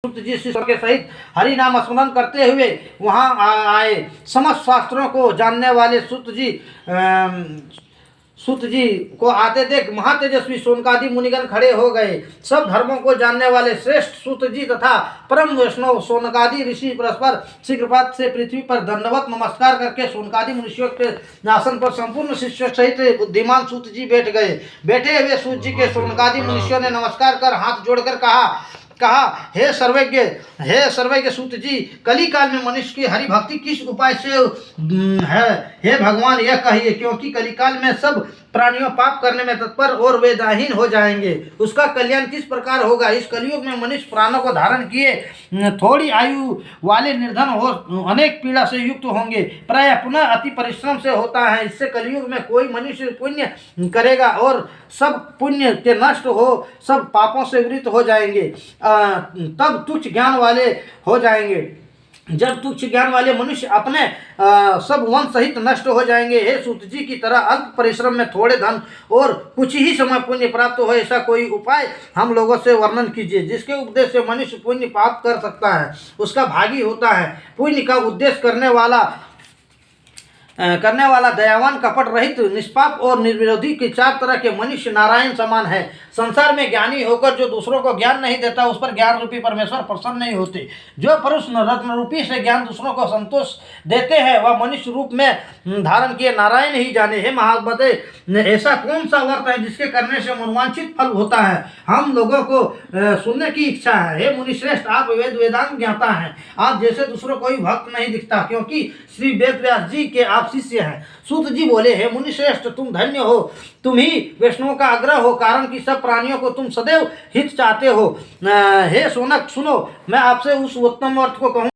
सूत जी शिष्य के सहित हरि नाम स्मरण करते हुए वहाँ आए। समस्त शास्त्रों को जानने वाले सूत जी को आते देख महातेजस्वी शौनकादि मुनिगण खड़े हो गए। सब धर्मों को जानने वाले श्रेष्ठ सूत जी तथा परम वैष्णव शौनकादि ऋषि परस्पर शीघ्रपात से पृथ्वी पर दंडवत नमस्कार करके शौनकादि मनुष्यों के आसन पर संपूर्ण शिष्यों सहित बुद्धिमान सूत जी बैठ गए। बैठे हुए सूत जी के शौनकादि मनुष्यों ने नमस्कार कर हाथ जोड़कर कहा हे सर्वज्ञ सूत जी, कली काल में मनुष्य की हरि भक्ति किस उपाय से है? हे भगवान, यह कहिए, क्योंकि कली काल में सब प्राणियों पाप करने में तत्पर और वेदाहीन हो जाएंगे। उसका कल्याण किस प्रकार होगा? इस कलयुग में मनुष्य प्राणों को धारण किए थोड़ी आयु वाले निर्धन हो अनेक पीड़ा से युक्त होंगे। प्रायः पुनः अति परिश्रम से होता है। इससे कलयुग में कोई मनुष्य पुण्य करेगा और सब पुण्य के नष्ट हो, सब पापों से वृत हो जाएंगे। तब तुच्छ ज्ञान वाले हो जाएंगे। जब तुच्छ ज्ञान वाले मनुष्य अपने सब वंश सहित नष्ट हो जाएंगे। हे सूत जी की तरह अल्प परिश्रम में थोड़े धन और कुछ ही समय पुण्य प्राप्त हो, ऐसा कोई उपाय हम लोगों से वर्णन कीजिए जिसके उपदेश से मनुष्य पुण्य प्राप्त कर सकता है, उसका भागी होता है। पुण्य का उद्देश्य करने वाला दयावान, कपट रहित, निष्पाप और निर्विरोधी के चार तरह के मनुष्य नारायण समान है। संसार में ज्ञानी होकर जो दूसरों को ज्ञान नहीं देता, उस पर ज्ञान रूपी परमेश्वर प्रसन्न नहीं होते। जो पुरुष रत्न रूपी से ज्ञान दूसरों को संतोष देते हैं, वह मनुष्य रूप में धारण किए नारायण ही जाने। हे महात्मते, ऐसा कौन सा व्रत है जिसके करने से मनवांछित फल होता है? हम लोगों को सुनने की इच्छा है। हे मुनिश्रेष्ठ, आप वेदांत ज्ञाता हैं। आप जैसे दूसरों कोई भक्त नहीं दिखता, क्योंकि श्री वेद व्यास जी के आप शिष्य हैं। सूत जी बोले, हे मुनिश्रेष्ठ, तुम धन्य हो, तुम ही वैष्णवों का आग्रह हो, कारण कि सब प्राणियों को तुम सदैव हित चाहते हो। हे शौनक, सुनो, मैं आपसे उस उत्तम अर्थ को कहूँ